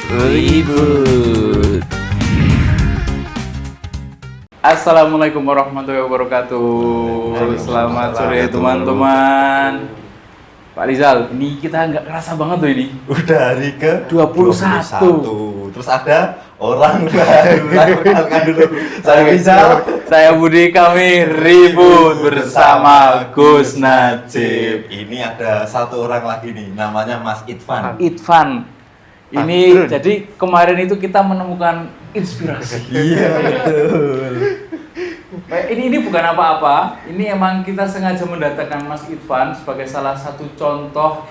Ribut. Assalamualaikum warahmatullahi wabarakatuh. Selamat sore teman-teman. Pak Rizal, ini kita nggak kerasa banget loh ini. Udah hari ke 21. Terus ada orang baru. Saya perkenalkan dulu. Saya Rizal. Saya Budi, kami ribut bersama Gus Najib. Ini ada satu orang lagi nih, namanya Mas Idvan. Idvan. Ini jadi kemarin itu kita menemukan inspirasi. Iya betul. Ini bukan apa-apa. Ini emang kita sengaja mendatangkan Mas Idvan sebagai salah satu contoh.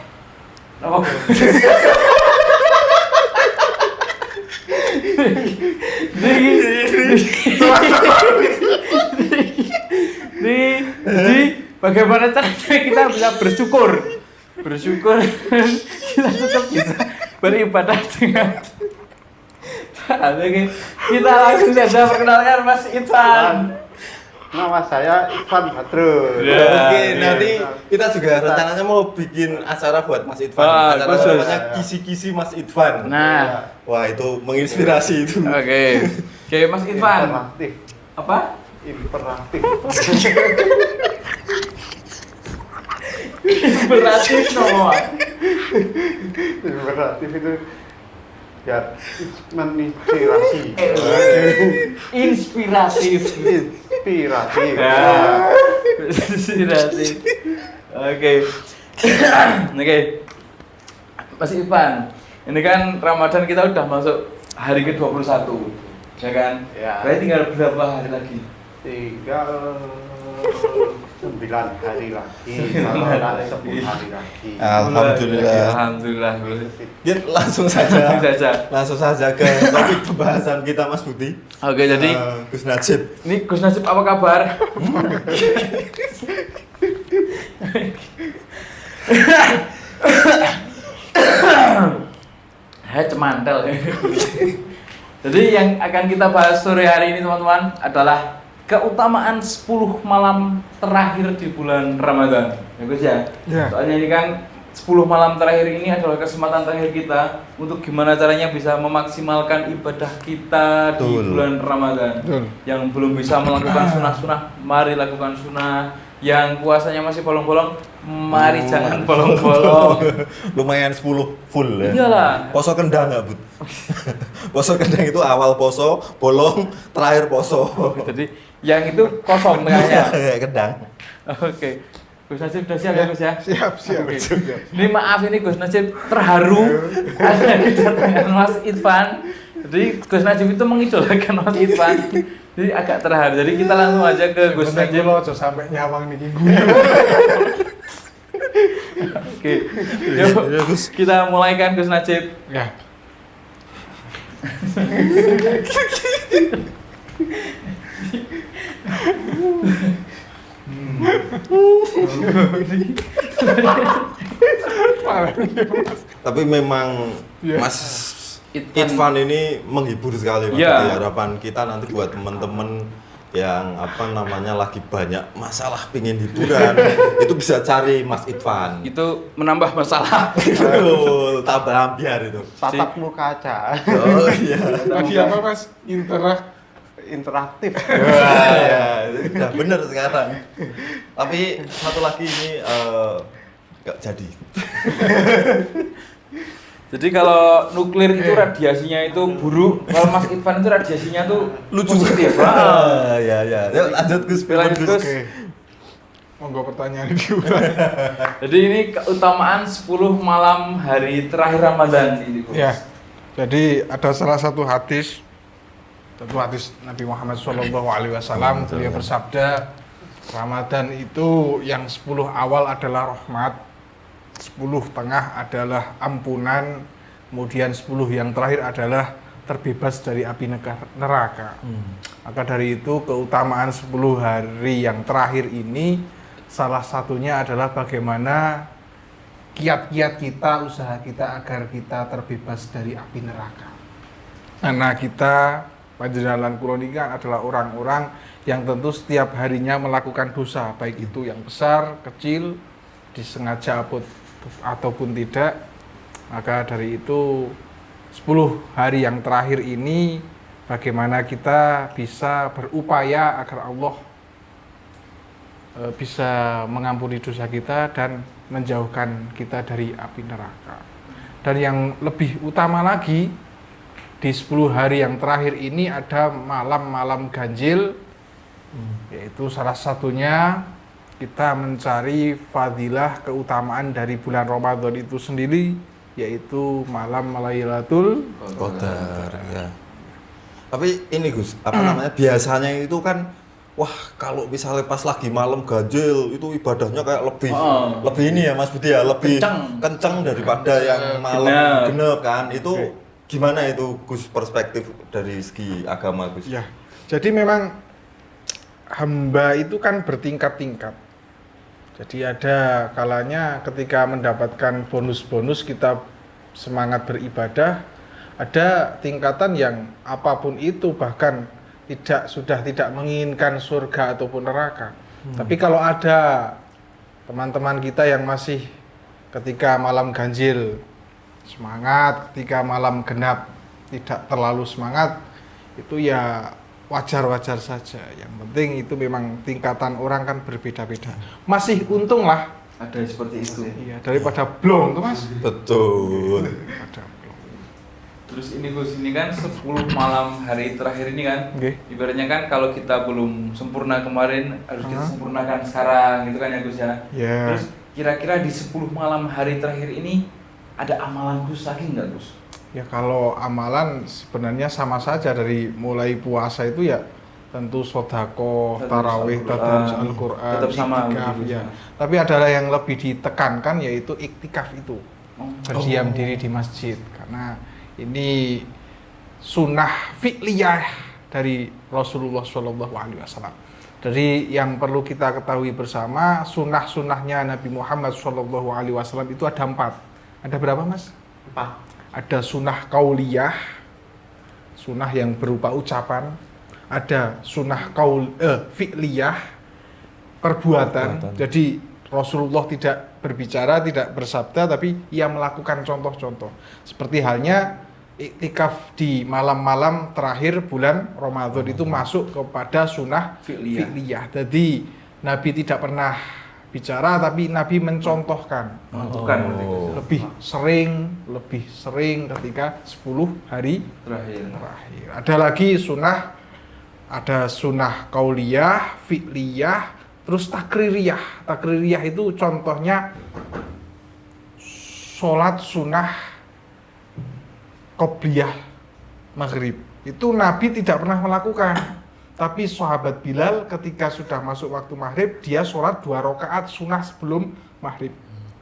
Jadi bagaimana caranya kita bisa bersyukur kita tetap bisa beribadah dengan kita langsung saja perkenalkan Mas Idvan. Nama saya Idvan Badrul. Oke, nanti kita juga rencananya mau bikin acara buat Mas Idvan. Acara namanya Kisi-Kisi Mas Idvan. Nah, wah itu menginspirasi itu. Oke, Mas Idvan. Imperatif. Apa? Imperatif. Imperatif no. Imperatif itu ya menginspirasi. Inspiratif. Inspiratif. Ya. Inspiratif. Oke. Mas Idvan, ini kan Ramadan kita udah masuk hari ke-21, ya kan? Ya. Berarti tinggal berapa hari lagi? Tinggal 9 hari lagi. 10 hari lagi. Alhamdulillah. Ya, langsung saja ke topik pembahasan kita Mas Budi. Oke, jadi Gus Najib. ini Gus Najib apa kabar? Cemantel. Jadi yang akan kita bahas sore hari ini teman-teman adalah keutamaan 10 malam terakhir di bulan Ramadan. Ya Gus ya? Ya. Soalnya ini kan 10 malam terakhir ini adalah kesempatan terakhir kita untuk gimana caranya bisa memaksimalkan ibadah kita di bulan Ramadan. Betul. Yang belum bisa melakukan sunah-sunah, mari lakukan sunah. Yang puasanya masih bolong-bolong, mari jangan bolong-bolong. Lumayan 10 full ya. Iyalah. Poso kendang nggak, Bud? Poso kendang itu awal poso, bolong, terakhir poso. Jadi yang itu kosong tengahnya. Kayak kendang. Oke. Gus Najib sudah siap ya Gus ya? Siap. Oke. Ini maaf ini Gus Najib terharu ada kedatangan Mas Idvan. Jadi Gus Najib itu mengidolakan Mas Idvan. Jadi agak terharu. Jadi kita langsung aja ke Gus Najib. Lo sampai nyawang nih Oke. Yuk kita mulai kan Gus Najib. Ya. Tapi memang Ya. Mas Idvan ini menghibur sekali Mas. Ya. Jadi harapan kita nanti buat teman-teman yang lagi banyak masalah pingin hiburan itu bisa cari Mas Idvan. Itu menambah masalah. Betul, tambah ambiar itu. Tatap muka aja. Oh iya. Tadi apa Mas? Interaktif. Wah, ya, udah bener sekarang. Tapi satu lagi ini nggak jadi. Jadi kalau nuklir itu radiasinya itu buruk, kalau Mas Idvan itu radiasinya tuh Lucu. positif. Ya. Yuk lanjut Gus. Lanjut, Gus. Oke. Monggo pertanyaan diulang. Jadi ini keutamaan 10 malam hari terakhir Ramadan ini, Gus. Ya. Jadi ada salah satu hadis, tentu hadis Nabi Muhammad SAW, beliau bersabda, Ramadan itu yang 10 awal adalah rahmat, 10 tengah adalah ampunan, kemudian 10 yang terakhir adalah terbebas dari api neraka. Maka dari itu keutamaan 10 hari yang terakhir ini salah satunya adalah bagaimana kiat-kiat kita, usaha kita agar kita terbebas dari api neraka. Karena kita Panjenengan kula niki adalah orang-orang yang tentu setiap harinya melakukan dosa, baik itu yang besar, kecil, disengaja ataupun tidak. Maka dari itu 10 hari yang terakhir ini bagaimana kita bisa berupaya agar Allah bisa mengampuni dosa kita dan menjauhkan kita dari api neraka. Dan yang lebih utama lagi, di 10 hari yang terakhir ini ada malam-malam ganjil, yaitu salah satunya kita mencari fadilah keutamaan dari bulan Ramadan itu sendiri, yaitu malam Lailatul Qadar ya. Tapi ini Gus, apa namanya, biasanya itu kan wah kalau misalnya pas lagi malam ganjil itu ibadahnya kayak lebih ini ya Mas Budi ya, lebih kenceng daripada yang malam genep kan. Itu gimana itu Gus, perspektif dari segi agama Gus? Ya, jadi memang hamba itu kan bertingkat-tingkat. Jadi ada kalanya ketika mendapatkan bonus-bonus kita semangat beribadah, ada tingkatan yang apapun itu bahkan sudah tidak menginginkan surga ataupun neraka. Tapi kalau ada teman-teman kita yang masih ketika malam ganjil semangat, ketika malam genap tidak terlalu semangat, itu ya wajar-wajar saja. Yang penting itu memang tingkatan orang kan berbeda-beda. Masih untung lah Ada seperti itu. iya, daripada blong tuh Mas. Betul. Daripada blong. Terus ini Gus, ini kan 10 malam hari terakhir ini kan, Oke. ibaratnya kan kalau kita belum sempurna kemarin harus kita sempurnakan sekarang gitu kan ya Gus ya. Ya. Terus kira-kira di 10 malam hari terakhir ini ada amalan Gus lagi nggak Gus? Ya kalau amalan sebenarnya sama saja, dari mulai puasa itu ya tentu sodako, tarawih, tadarus Al-Quran, tetap sama iktikaf begitu, ya. Tapi ada yang lebih ditekankan yaitu iktikaf itu, berdiam diri di masjid, karena ini sunnah fi'liyah dari Rasulullah SAW. Jadi yang perlu kita ketahui bersama, sunnah-sunnahnya Nabi Muhammad SAW itu ada 4. Ada berapa Mas? 4. Ada sunnah kauliyah, sunnah yang berupa ucapan. Ada sunnah fi'liyah, perbuatan. Jadi Rasulullah tidak berbicara, tidak bersabda, tapi ia melakukan contoh-contoh. Seperti halnya iktikaf di malam-malam terakhir bulan Ramadan itu masuk kepada sunnah fi'liyah. Jadi Nabi tidak pernah bicara, tapi Nabi mencontohkan. Lebih sering ketika 10 hari terakhir. Ada lagi sunnah, ada sunnah kauliyah, fi'liyah, terus takririyah. Takririyah itu contohnya sholat sunnah qobliyah maghrib. Itu Nabi tidak pernah melakukan. Tapi sahabat Bilal ketika sudah masuk waktu maghrib, dia sholat 2 rakaat sunnah sebelum maghrib.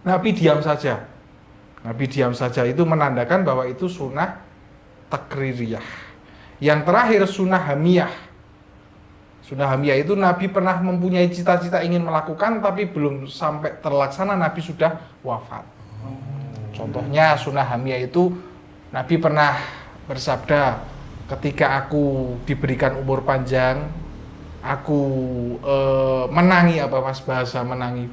Nabi diam saja. Nabi diam saja, itu menandakan bahwa itu sunnah takririyah. Yang terakhir sunnah hamiyah. Sunnah hamiyah itu Nabi pernah mempunyai cita-cita ingin melakukan, tapi belum sampai terlaksana, Nabi sudah wafat. Contohnya sunnah hamiyah itu Nabi pernah bersabda, ketika aku diberikan umur panjang, aku menangi, apa Mas bahasa menangi?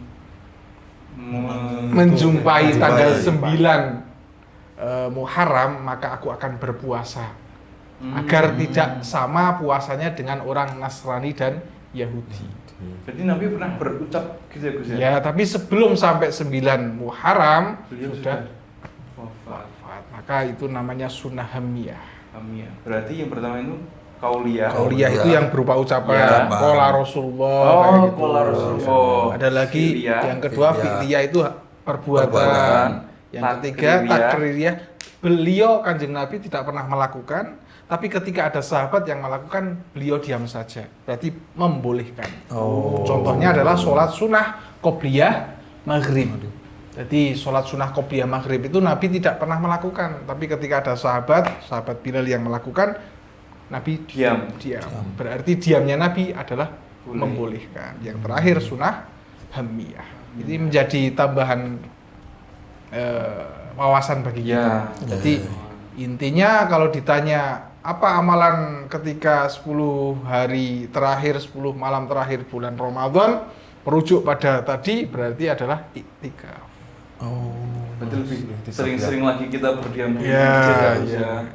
Menjumpai tanggal 9 Muharram, maka aku akan berpuasa. Agar tidak sama puasanya dengan orang Nasrani dan Yahudi. Jadi Nabi pernah berucap gitu ya Gus ya? Ya, tapi sebelum sampai 9 Muharram sudah wafat. Maka itu namanya sunnah hamiyah. Hamiyah. Berarti yang pertama itu kauliyah. Kauliyah itu yang berupa ucapan qala Rasulullah. Oh, gitu. qala Rasulullah. Ada lagi Fi'liyah. yang kedua fi'liyah itu perbuatan. Yang ketiga takririyah. Beliau Kanjeng Nabi tidak pernah melakukan, tapi ketika ada sahabat yang melakukan, beliau diam saja. Berarti membolehkan. Contohnya adalah sholat sunnah qobliyah maghrib. Jadi sholat sunnah qobliyah maghrib itu Nabi tidak pernah melakukan, tapi ketika ada sahabat Bilal yang melakukan, Nabi diam. Berarti diamnya Nabi adalah membolehkan. Yang terakhir sunnah hamiyah. Ini menjadi tambahan wawasan bagi kita. Jadi intinya kalau ditanya apa amalan ketika 10 hari terakhir, 10 malam terakhir bulan Ramadan merujuk pada tadi berarti adalah iktikaf. Berarti lebih sering-sering lagi kita berdiam diri. Iya.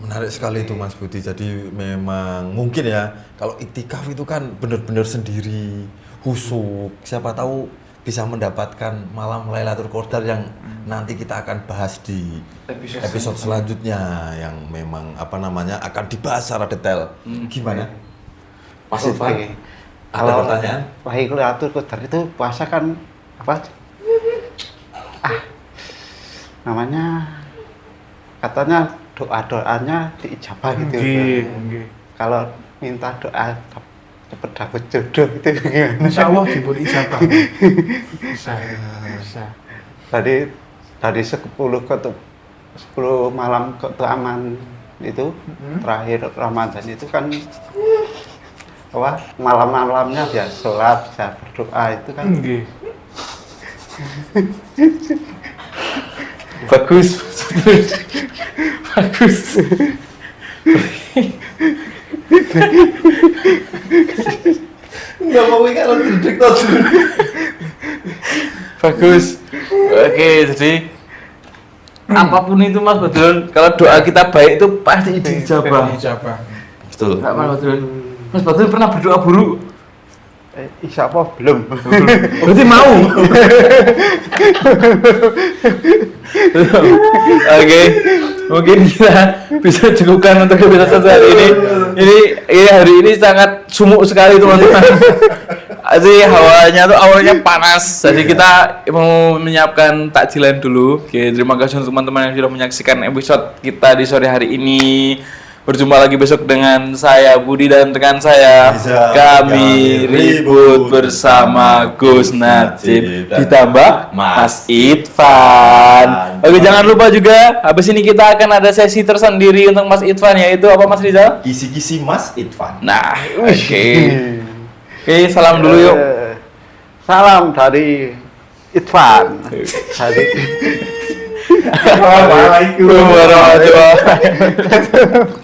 Menarik sekali itu Mas Budi. Jadi memang mungkin ya kalau iktikaf itu kan benar-benar sendiri, khusyuk. Siapa tahu bisa mendapatkan malam Lailatul Qadar yang nanti kita akan bahas di episode selanjutnya yang memang akan dibahas secara detail. Gimana? Mas Irfan, ada pertanyaan? Lailatul Qadar itu puasa kan apa? Namanya katanya doa-doanya diijabah gitu. Nggih. Kalau minta doa cepet dapet jodoh itu gimana? Insya Allah diberi ijabah. Bisa. Dari 10 malam keutamaan itu terakhir Ramadan itu kan malam-malamnya bisa sholat, bisa berdoa itu kan. Nggih. Bagus. Enggak mau kalau didiktat. Bagus. Oke, jadi apapun itu Mas Badrun, kalau doa kita baik itu pasti dijabah. Ijabah. Betul. Enggak Mas Badrun. Mas Badrun pernah berdoa buruk? Insya Allah belum. Berarti mau. Oke, mungkin kita bisa cukupkan untuk episode hari ini. Ini hari ini sangat sumuk sekali teman-teman. Jadi awalnya panas. Jadi kita mau menyiapkan takjilan dulu. Oke, terima kasih untuk teman-teman yang sudah menyaksikan episode kita di sore hari ini. Berjumpa lagi besok dengan saya Budi dan rekan saya. Kami ribut bersama Gus Najib ditambah Mas Irfan. Oke, jangan lupa juga habis ini kita akan ada sesi tersendiri untuk Mas Irfan, yaitu apa Mas Rizal? Kisi-kisi Mas Irfan. Nah, oke. Oke, salam dulu yuk. Salam dari Irfan. Assalamualaikum warahmatullahi wabarakatuh.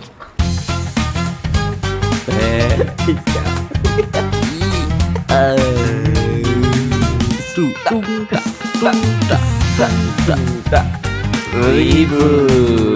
Ribut.